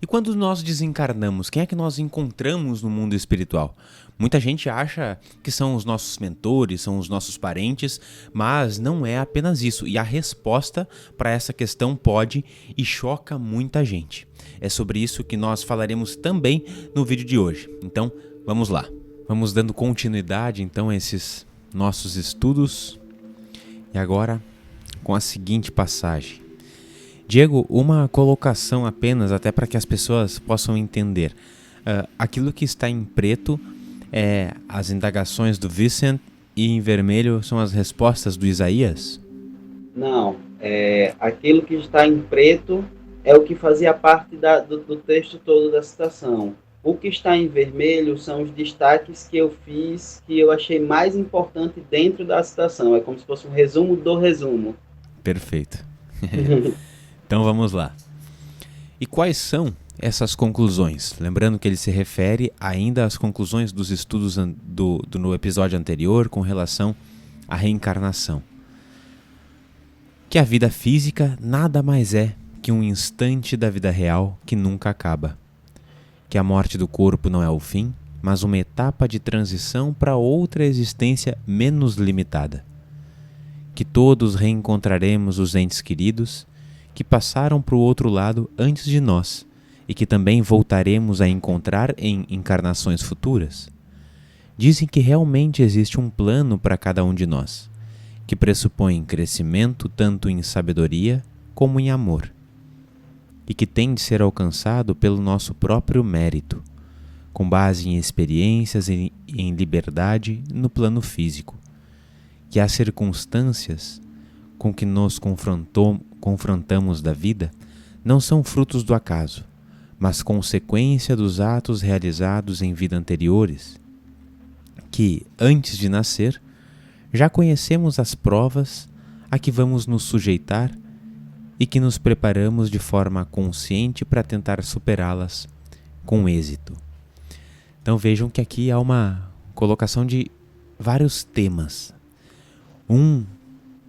quando nós desencarnamos, quem é que nós encontramos no mundo espiritual? Muita gente acha que são os nossos mentores, são os nossos parentes, mas não é apenas isso. E a resposta para essa questão pode e choca muita gente. É sobre isso que nós falaremos também no vídeo de hoje. Então, vamos lá. Vamos dando continuidade então a esses nossos estudos. E agora, com a seguinte passagem. Diego, uma colocação apenas, até para que as pessoas possam entender. Aquilo que está em preto é as indagações do Vicent e em vermelho são as respostas do Isaías? Não, aquilo que está em preto é o que fazia parte do texto todo da citação. O que está em vermelho são os destaques que eu fiz, que eu achei mais importante dentro da citação. É como se fosse um resumo do resumo. Perfeito. Então vamos lá. E quais são essas conclusões? Lembrando que ele se refere ainda às conclusões dos estudos no episódio anterior com relação à reencarnação. Que a vida física nada mais é que um instante da vida real que nunca acaba. Que a morte do corpo não é o fim, mas uma etapa de transição para outra existência menos limitada. Que todos reencontraremos os entes queridos que passaram para o outro lado antes de nós e que também voltaremos a encontrar em encarnações futuras. Dizem que realmente existe um plano para cada um de nós, que pressupõe crescimento tanto em sabedoria como em amor, e que tem de ser alcançado pelo nosso próprio mérito, com base em experiências e em liberdade no plano físico, que as circunstâncias com que nos confrontamos da vida não são frutos do acaso, mas consequência dos atos realizados em vidas anteriores, que, antes de nascer, já conhecemos as provas a que vamos nos sujeitar e que nos preparamos de forma consciente para tentar superá-las com êxito. Então vejam que aqui há uma colocação de vários temas. Um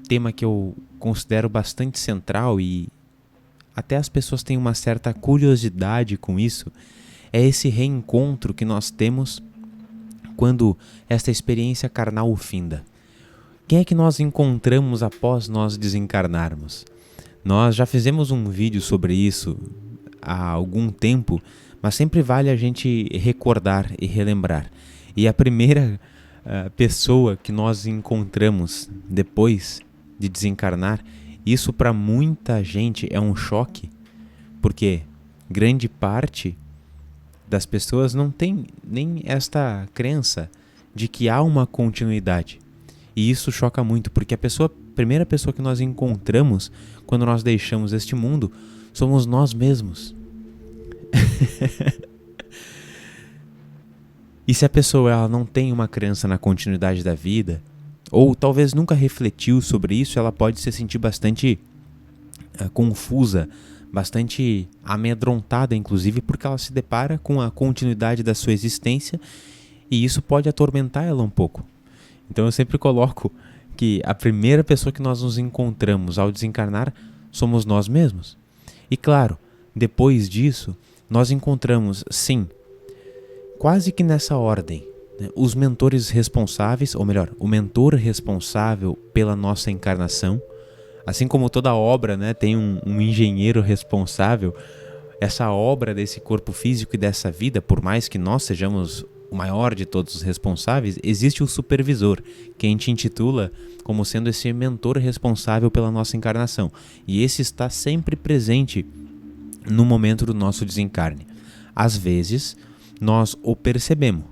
tema que eu considero bastante central e até as pessoas têm uma certa curiosidade com isso, é esse reencontro que nós temos quando esta experiência carnal finda. Quem é que nós encontramos após nós desencarnarmos? Nós já fizemos um vídeo sobre isso há algum tempo, mas sempre vale a gente recordar e relembrar. E a primeira pessoa que nós encontramos depois de desencarnar, isso para muita gente é um choque, porque grande parte das pessoas não tem nem esta crença de que há uma continuidade. E isso choca muito, porque a primeira pessoa que nós encontramos quando nós deixamos este mundo somos nós mesmos. E se a pessoa ela não tem uma crença na continuidade da vida, ou talvez nunca refletiu sobre isso, ela pode se sentir bastante confusa, bastante amedrontada, inclusive, porque ela se depara com a continuidade da sua existência e isso pode atormentar ela um pouco. Então eu sempre coloco que a primeira pessoa que nós nos encontramos ao desencarnar somos nós mesmos. E claro, depois disso, nós encontramos, sim, quase que nessa ordem, os mentores responsáveis, ou melhor, o mentor responsável pela nossa encarnação. Assim como toda obra, tem um engenheiro responsável, essa obra desse corpo físico e dessa vida, por mais que nós sejamos o maior de todos os responsáveis, existe o supervisor, que a gente intitula como sendo esse mentor responsável pela nossa encarnação. E esse está sempre presente no momento do nosso desencarne. Às vezes, nós o percebemos.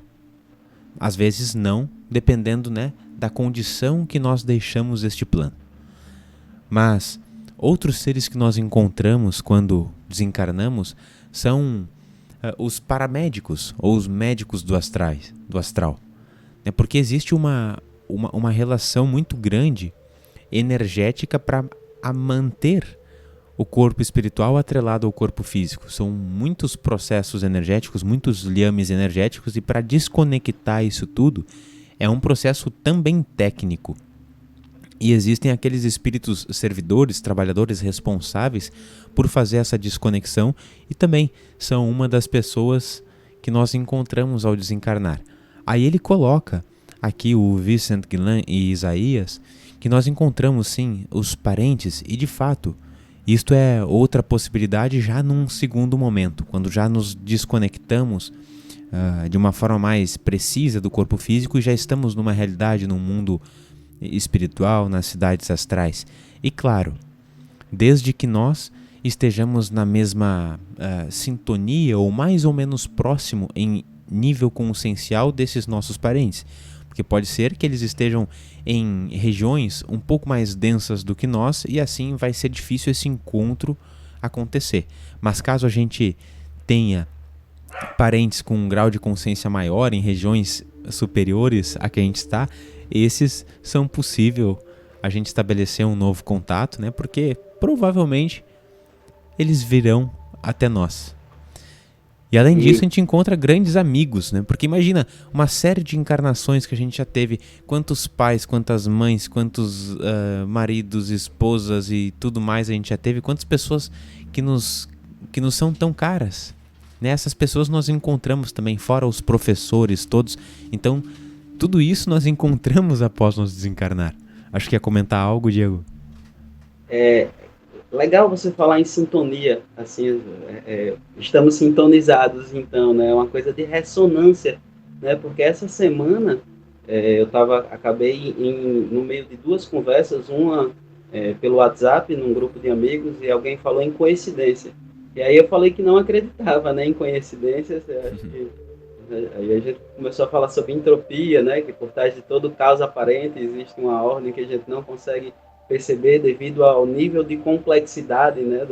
Às vezes não, dependendo da condição que nós deixamos este plano. Mas outros seres que nós encontramos quando desencarnamos são os paramédicos ou os médicos do astral. Porque existe uma relação muito grande energética para manter o corpo espiritual atrelado ao corpo físico. São muitos processos energéticos, muitos liames energéticos, e para desconectar isso tudo é um processo também técnico. E existem aqueles espíritos servidores, trabalhadores responsáveis por fazer essa desconexão e também são uma das pessoas que nós encontramos ao desencarnar. Aí ele coloca aqui o Vincent Guillain e Isaías, que nós encontramos sim os parentes e de fato isto é outra possibilidade já num segundo momento, quando já nos desconectamos de uma forma mais precisa do corpo físico e já estamos numa realidade, num mundo espiritual, nas cidades astrais. E claro, desde que nós estejamos na mesma sintonia ou mais ou menos próximo em nível consciencial desses nossos parentes. Porque pode ser que eles estejam em regiões um pouco mais densas do que nós e assim vai ser difícil esse encontro acontecer. Mas caso a gente tenha parentes com um grau de consciência maior em regiões superiores a que a gente está, esses são possível a gente estabelecer um novo contato, né? Porque provavelmente eles virão até nós. E além disso, a gente encontra grandes amigos, né? Porque imagina uma série de encarnações que a gente já teve, quantos pais, quantas mães, quantos maridos, esposas e tudo mais a gente já teve, quantas pessoas que nos são tão caras, né? Essas pessoas nós encontramos também, fora os professores todos. Então, tudo isso nós encontramos após nos desencarnar. Acho que ia comentar algo, Diego. Legal você falar em sintonia, assim, estamos sintonizados, então, né? É uma coisa de ressonância, né? Porque essa semana eu acabei no meio de duas conversas, uma pelo WhatsApp, num grupo de amigos, e alguém falou em coincidência. E aí eu falei que não acreditava, né, em coincidências. Acho que aí a gente começou a falar sobre entropia, né? Que por trás de todo caos aparente existe uma ordem que a gente não consegue perceber devido ao nível de complexidade, né,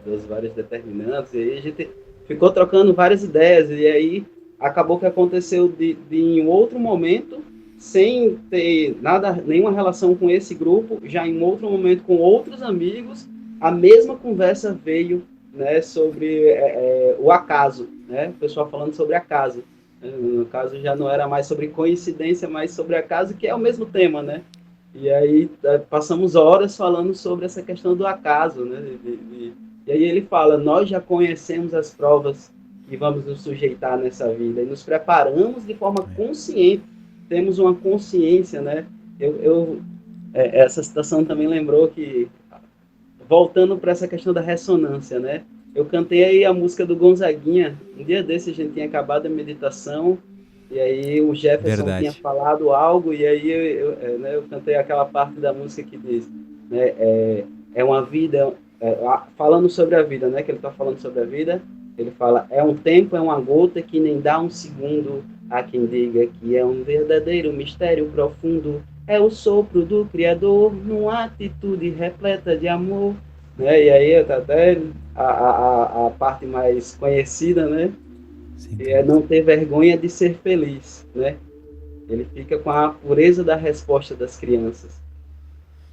das várias determinantes. E aí a gente ficou trocando várias ideias e aí acabou que aconteceu de em outro momento, sem ter nenhuma relação com esse grupo, já em outro momento com outros amigos, a mesma conversa veio, né, sobre o acaso, né, o pessoal falando sobre acaso. No caso já não era mais sobre coincidência, mas sobre acaso, que é o mesmo tema, né? E aí passamos horas falando sobre essa questão do acaso, né? E aí ele fala, nós já conhecemos as provas que vamos nos sujeitar nessa vida e nos preparamos de forma consciente, temos uma consciência, né? Essa citação também lembrou que, voltando para essa questão da ressonância, né? Eu cantei aí a música do Gonzaguinha, um dia desse a gente tinha acabado a meditação, e aí o Jefferson tinha falado algo, e aí eu cantei aquela parte da música que diz, né, é uma vida, falando sobre a vida, né, que ele está falando sobre a vida, ele fala, é um tempo, é uma gota que nem dá um segundo, há quem diga que é um verdadeiro mistério profundo, é o sopro do Criador, numa atitude repleta de amor, né, e aí até a parte mais conhecida, né, é não ter vergonha de ser feliz, né? Ele fica com a pureza da resposta das crianças.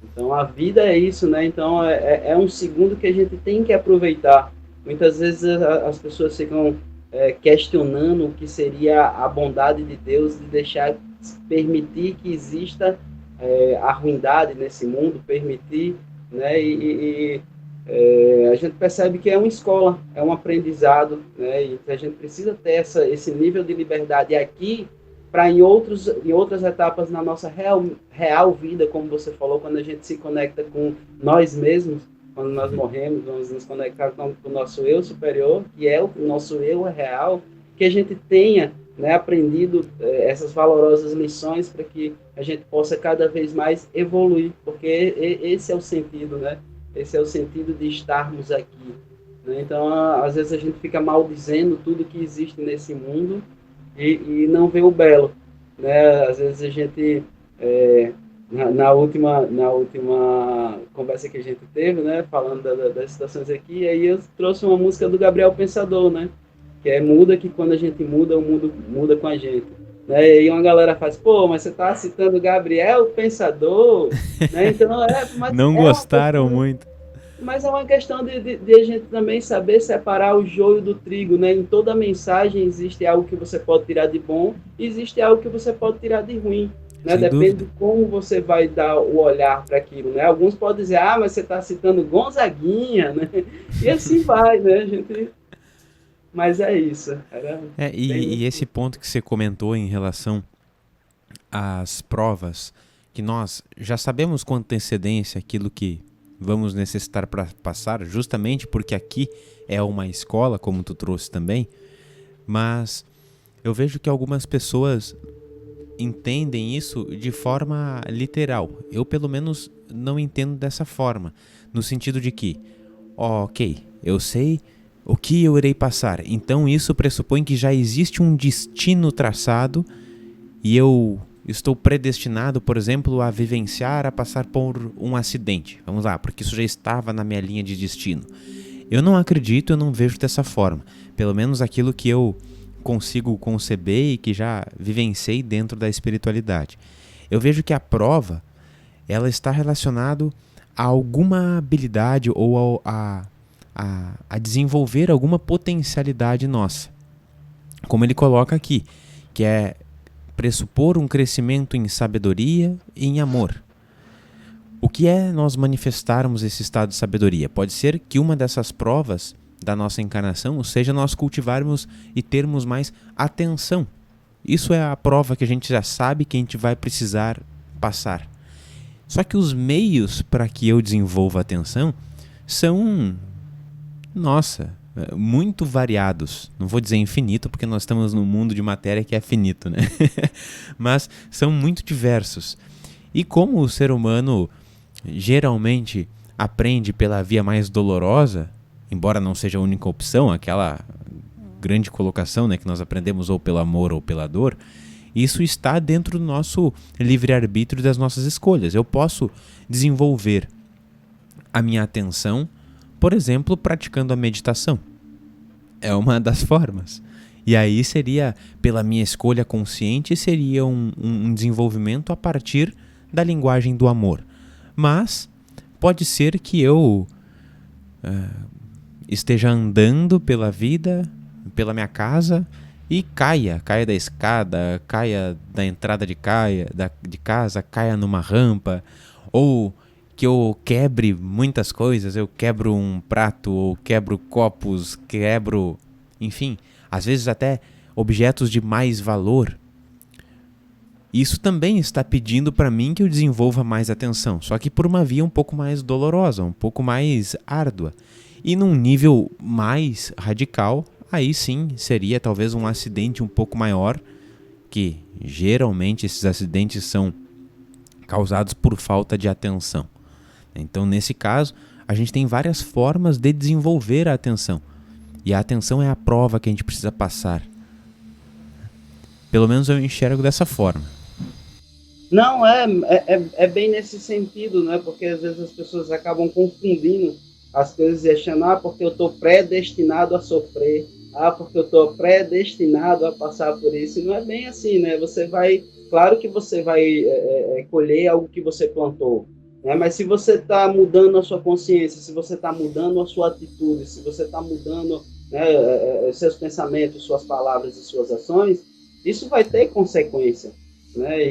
Então, a vida é isso, né? Então, é um segundo que a gente tem que aproveitar. Muitas vezes as pessoas ficam questionando o que seria a bondade de Deus de permitir que exista a ruindade nesse mundo, permitir, né? A gente percebe que é uma escola, é um aprendizado, né? E a gente precisa ter esse nível de liberdade aqui para em outras etapas na nossa real vida, como você falou, quando a gente se conecta com nós mesmos, quando nós morremos, vamos nos conectar com o nosso eu superior, que é o nosso eu real, que a gente tenha, né, aprendido essas valorosas lições para que a gente possa cada vez mais evoluir, porque esse é o sentido, né? Esse é o sentido de estarmos aqui, né? Então, às vezes a gente fica maldizendo tudo que existe nesse mundo e não vê o belo, né? Às vezes a gente, na última conversa que a gente teve, né, falando das situações aqui, aí eu trouxe uma música do Gabriel Pensador, né? Que é muda, que quando a gente muda, o mundo muda com a gente. Né? E uma galera faz, pô, mas você está citando Gabriel Pensador, né? Então não gostaram muito. Mas é uma questão de a gente também saber separar o joio do trigo, né? Em toda mensagem existe algo que você pode tirar de bom e existe algo que você pode tirar de ruim. né? Sem Depende dúvida. de como você vai dar o olhar para aquilo, né? Alguns podem dizer, mas você está citando Gonzaguinha, né? E assim vai, né? A gente... Mas é isso. Era bem... E esse ponto que você comentou em relação às provas, que nós já sabemos com antecedência aquilo que vamos necessitar para passar, justamente porque aqui é uma escola, como tu trouxe também, mas eu vejo que algumas pessoas entendem isso de forma literal. Eu, pelo menos, não entendo dessa forma, no sentido de que, ok, eu sei o que eu irei passar, então isso pressupõe que já existe um destino traçado e eu estou predestinado, por exemplo, a vivenciar, a passar por um acidente. Vamos lá, porque isso já estava na minha linha de destino. Eu não acredito, eu não vejo dessa forma. Pelo menos aquilo que eu consigo conceber e que já vivenciei dentro da espiritualidade. Eu vejo que a prova, ela está relacionada a alguma habilidade ou a desenvolver alguma potencialidade nossa. Como ele coloca aqui, que é pressupor um crescimento em sabedoria e em amor. O que é nós manifestarmos esse estado de sabedoria? Pode ser que uma dessas provas da nossa encarnação seja nós cultivarmos e termos mais atenção. Isso é a prova que a gente já sabe que a gente vai precisar passar. Só que os meios para que eu desenvolva atenção são, muito variados. Não vou dizer infinito, porque nós estamos num mundo de matéria que é finito, né? Mas são muito diversos. E como o ser humano geralmente aprende pela via mais dolorosa, embora não seja a única opção, aquela grande colocação, né, que nós aprendemos ou pelo amor ou pela dor, isso está dentro do nosso livre-arbítrio das nossas escolhas. Eu posso desenvolver a minha atenção, por exemplo, praticando a meditação. É uma das formas. E aí seria, pela minha escolha consciente, seria um desenvolvimento a partir da linguagem do amor. Mas pode ser que eu esteja andando pela vida, pela minha casa, e caia da escada, caia da entrada de casa, caia numa rampa, ou que eu quebre muitas coisas, eu quebro um prato, ou quebro copos, enfim, às vezes até objetos de mais valor. Isso também está pedindo para mim que eu desenvolva mais atenção, só que por uma via um pouco mais dolorosa, um pouco mais árdua. E num nível mais radical, aí sim seria talvez um acidente um pouco maior, que geralmente esses acidentes são causados por falta de atenção. Então, nesse caso, a gente tem várias formas de desenvolver a atenção. E a atenção é a prova que a gente precisa passar. Pelo menos eu enxergo dessa forma. Não, é bem nesse sentido, né? Porque às vezes as pessoas acabam confundindo as coisas e achando, porque eu estou predestinado a sofrer, porque eu estou predestinado a passar por isso. E não é bem assim, né? Claro que você vai colher algo que você plantou, né? Mas se você está mudando a sua consciência, se você está mudando a sua atitude, se você está mudando, né, seus pensamentos, suas palavras e suas ações, isso vai ter consequência. Né?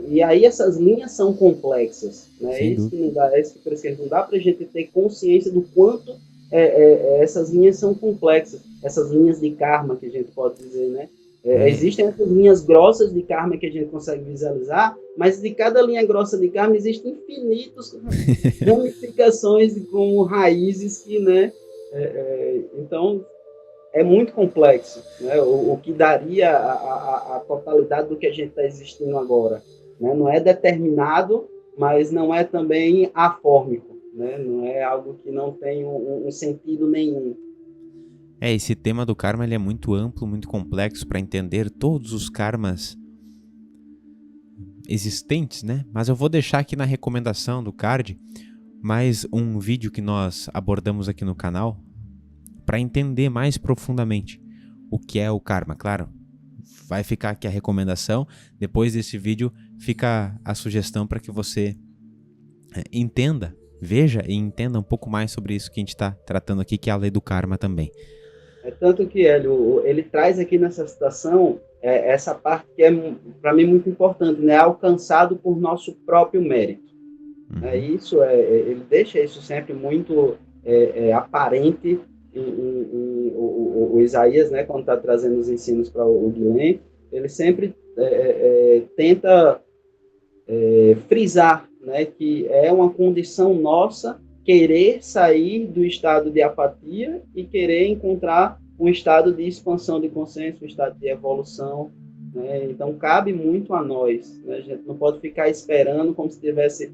E aí essas linhas são complexas, né? Isso que não dá, por isso que não dá para a gente ter consciência do quanto essas linhas são complexas, essas linhas de karma que a gente pode dizer, né? Existem essas linhas grossas de karma que a gente consegue visualizar, mas de cada linha grossa de karma existem infinitas ramificações como raízes que, né? Então é muito complexo, né? O que daria a totalidade do que a gente está existindo agora, né? Não é determinado, mas não é também afórmico, né? Não é algo que não tem um sentido nenhum. Esse tema do karma ele é muito amplo, muito complexo para entender todos os karmas existentes, né? Mas eu vou deixar aqui na recomendação do card mais um vídeo que nós abordamos aqui no canal, para entender mais profundamente o que é o karma. Claro, vai ficar aqui a recomendação. Depois desse vídeo fica a sugestão para que você entenda, veja e entenda um pouco mais sobre isso que a gente está tratando aqui, que é a lei do karma também. É tanto que ele traz aqui nessa citação essa parte que é, para mim, muito importante, né? Alcançado por nosso próprio mérito. Isso ele deixa isso sempre muito aparente o Isaías, né? Quando está trazendo os ensinos para o Guilherme, ele sempre tenta frisar, né? Que é uma condição nossa querer sair do estado de apatia e querer encontrar um estado de expansão de consciência, um estado de evolução, né? Então, cabe muito a nós, né? A gente não pode ficar esperando como se tivesse,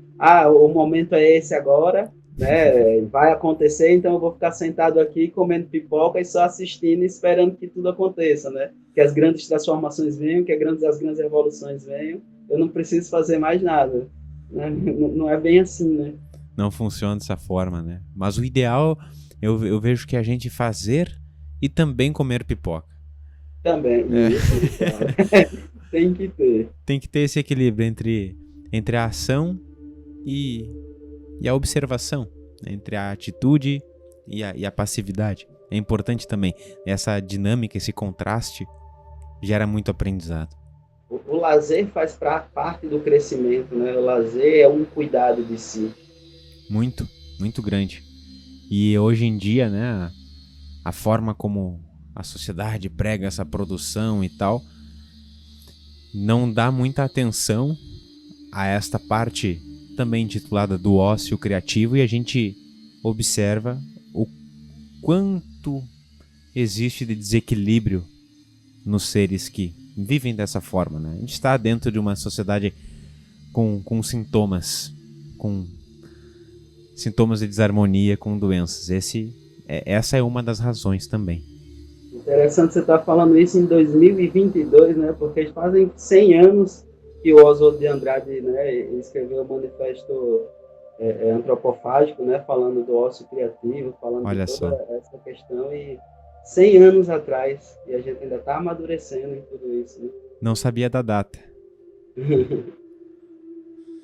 o momento é esse agora, né? Vai acontecer, então eu vou ficar sentado aqui comendo pipoca e só assistindo e esperando que tudo aconteça, né? Que as grandes transformações venham, que as grandes revoluções venham, eu não preciso fazer mais nada, né? Não é bem assim, né? Não funciona dessa forma, né? Mas o ideal, eu vejo que é a gente fazer e também comer pipoca. Também, isso, tem que ter. Tem que ter esse equilíbrio entre a ação e a observação, né? Entre a atitude e a passividade. É importante também. Essa dinâmica, esse contraste, gera muito aprendizado. O lazer faz parte do crescimento, né? O lazer é um cuidado de si. Muito, muito grande. E hoje em dia, né, a forma como a sociedade prega essa produção e tal, não dá muita atenção a esta parte também intitulada do ócio criativo, e a gente observa o quanto existe de desequilíbrio nos seres que vivem dessa forma, né? A gente está dentro de uma sociedade com sintomas, com sintomas de desarmonia, com doenças. Essa é uma das razões também. Interessante você estar falando isso em 2022, né? Porque fazem 100 anos que o Oswald de Andrade, né, escreveu o manifesto antropofágico, né, falando do ócio criativo, falando Olha de toda só. essa questão, e 100 anos atrás, e a gente ainda está amadurecendo em tudo isso, né? Não sabia da data.